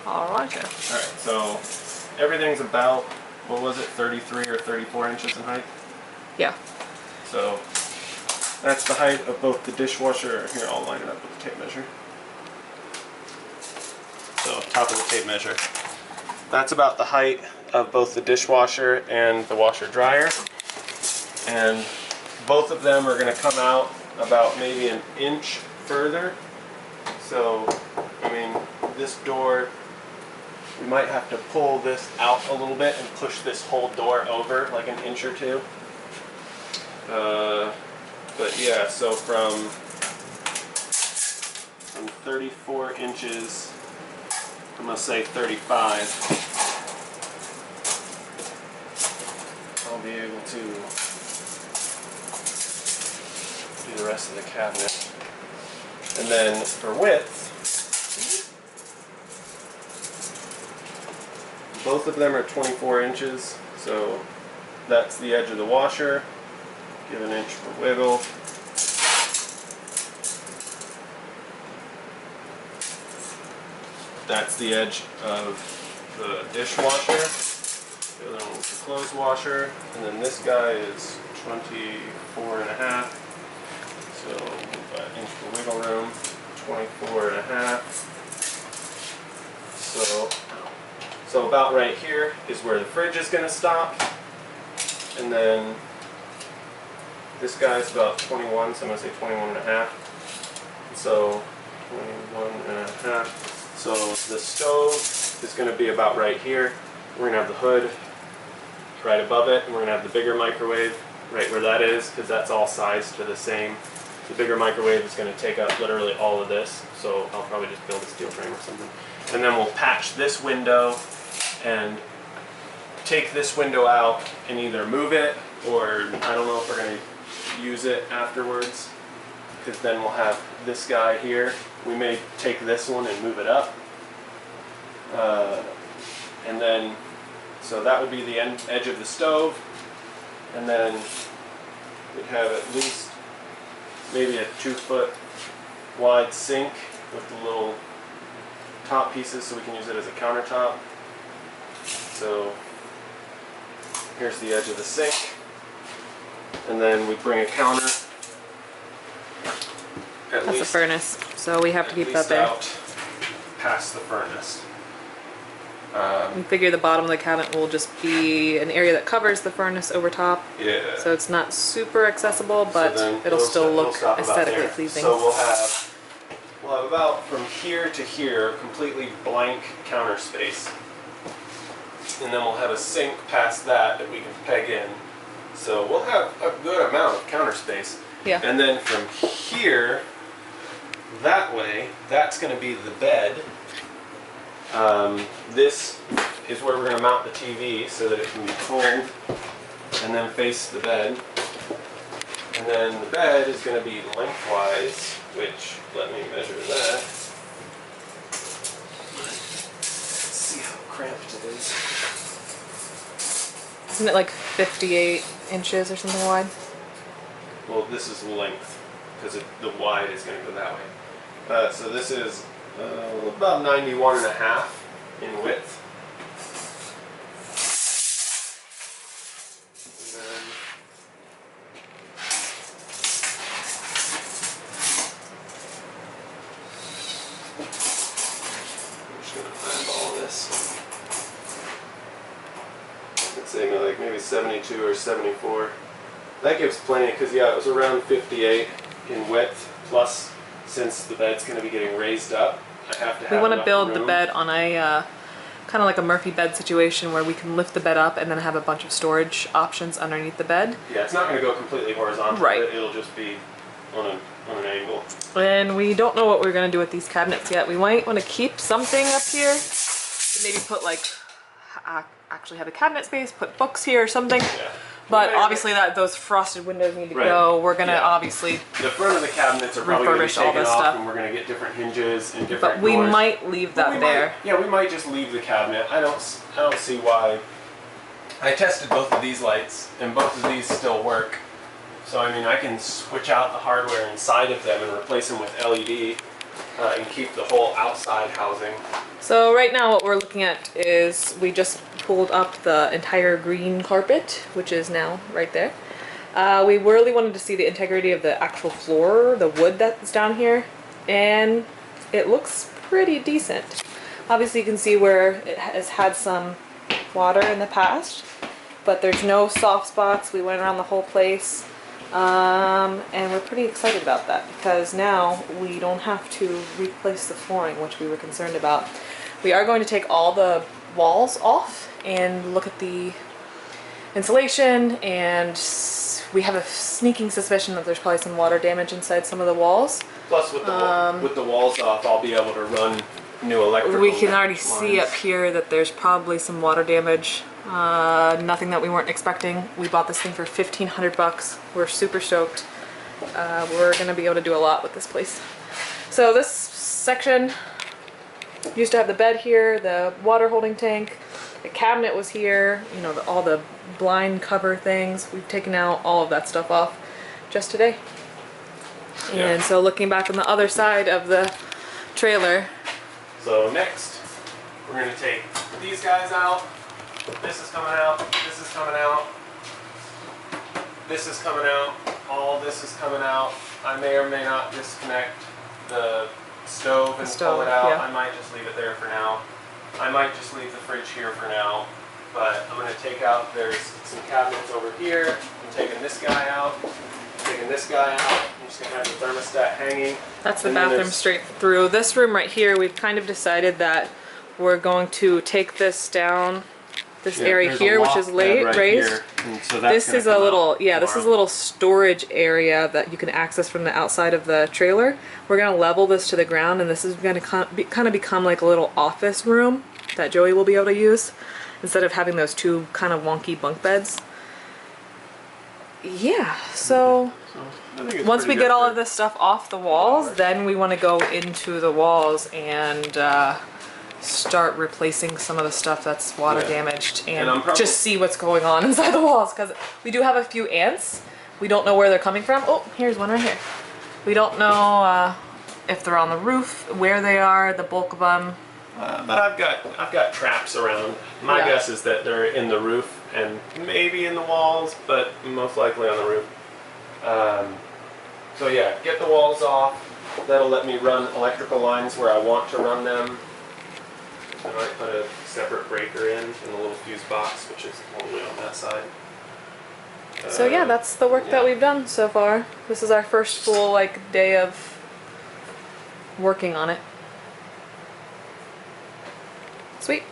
Alright. Alright, so everything's about, what was it, 33 or 34 inches in height? Yeah. So that's the height of both the dishwasher. Here, I'll line it up with the tape measure. So top of the tape measure. That's about the height of both the dishwasher and the washer dryer. And both of them are going to come out about maybe an inch further. So, I mean, this door, we might have to pull this out a little bit and push this whole door over like an inch or two. But yeah, so from 34 inches, I'm going to say 35, I'll be able to do the rest of the cabinet. And then for width, both of them are 24 inches, so that's the edge of the washer. Give an inch for wiggle. That's the edge of the dishwasher. The other one's the clothes washer. And then this guy is 24 and a half. So an inch for wiggle room, 24 and a half. So about right here is where the fridge is going to stop. And then this guy's about 21, so I'm going to say 21 and a half. So 21 and a half. So the stove is going to be about right here. We're going to have the hood right above it, and we're going to have the bigger microwave right where that is, because that's all sized to the same. The bigger microwave is going to take up literally all of this, so I'll probably just build a steel frame or something. And then we'll patch this window and take this window out and either move it, or I don't know if we're going to use it afterwards, because then we'll have this guy here. We may take this one and move it up. And then, so that would be the edge of the stove. And then we'd have at least maybe a 2-foot wide sink with the little top pieces so we can use it as a countertop. So here's the edge of the sink. And then we bring a counter. That's a furnace, so we have to keep that there. Out past the furnace. We figure the bottom of the cabinet will just be an area that covers the furnace over top. Yeah. So it's not super accessible, but so it'll still look aesthetically pleasing. So we'll have about from here to here completely blank counter space. And then we'll have a sink past that we can peg in. So we'll have a good amount of counter space. Yeah. And then from here, that way, that's going to be the bed. This is where we're going to mount the TV so that it can be pulled and then face the bed. And then the bed is going to be lengthwise, which, let me measure that. Let's see how cramped it is. Isn't it like 58 inches or something wide? Well, this is length, because the wide is going to go that way. So this is about 91 and a half in width. And then I'm just going to eyeball this. Let's say maybe 72 or 74. That gives plenty, because yeah, it was around 58 in width, plus since the bed's going to be getting raised up, I have to have We want to build room. the bed on a kind of like a Murphy bed situation where we can lift the bed up and then have a bunch of storage options underneath the bed. Yeah, it's not going to go completely horizontal. Right. It'll just be on an angle. And we don't know what we're going to do with these cabinets yet. We might want to keep something up here. Maybe put like, actually have a cabinet space, put books here or something. Yeah. But obviously those frosted windows need to go. We're going to obviously the front of the cabinets are probably going to be all taken this off, stuff. and we're going to get different hinges and different But we doors. might leave that there. Yeah, we might just leave the cabinet. I don't see why. I tested both of these lights, and both of these still work. So I mean, I can switch out the hardware inside of them and replace them with LED, and keep the whole outside housing So right now what we're looking at is we just pulled up the entire green carpet, which is now right there. We really wanted to see the integrity of the actual floor, the wood that's down here, and it looks pretty decent. Obviously you can see where it has had some water in the past, but there's no soft spots. We went around the whole place, and we're pretty excited about that because now we don't have to replace the flooring, which we were concerned about. We are going to take all the walls off and look at the insulation, and we have a sneaking suspicion that there's probably some water damage inside some of the walls. Plus with the walls off, I'll be able to run new electrical We can already lines. see up here that there's probably some water damage. Nothing that we weren't expecting. We bought this thing for 1,500 bucks. We're super stoked. We're gonna be able to do a lot with this place. So this section used to have the bed here, the water holding tank, the cabinet was here, you know, all the blind cover things. We've taken out all of that stuff off just today. Yeah. And so looking back on the other side of the trailer. So next, we're going to take these guys out. This is coming out. This is coming out. This is coming out. All this is coming out. I may or may not disconnect the stove and pull it out. Yeah. I might just leave it there for now. I might just leave the fridge here for now. But I'm going to take out, there's some cabinets over here. I'm taking this guy out. Taking this guy out. I'm just going to have the thermostat hanging. That's the And then bathroom there's- straight through. This room right here, we've kind of decided that we're going to take this down, this Yeah, area there's a here, which is loft bed right raised. here, and so that's This gonna is a come little, out yeah, this is a tomorrow. little storage area that you can access from the outside of the trailer. We're gonna level this to the ground, and this is gonna kind of become like a little office room that Joey will be able to use instead of having those two kind of wonky bunk beds. Yeah, so I think it's once we pretty get good all for- of this stuff off the walls, then we want to go into the walls and start replacing some of the stuff that's water Yeah. damaged And and I'm just see what's going on inside the walls, because we do have a few ants. We don't know where they're coming from. Oh, here's one right here. We don't know if they're on the roof, where they are, the bulk of them. But I've got traps around. My Yeah. guess is that they're in the roof and maybe in the walls, but most likely on the roof. So yeah, get the walls off. That'll let me run electrical lines where I want to run them. I might put a separate breaker in the little fuse box, which is only on that side. So yeah, that's the work that yeah. we've done so far. This is our first full like day of working on it. Sweet.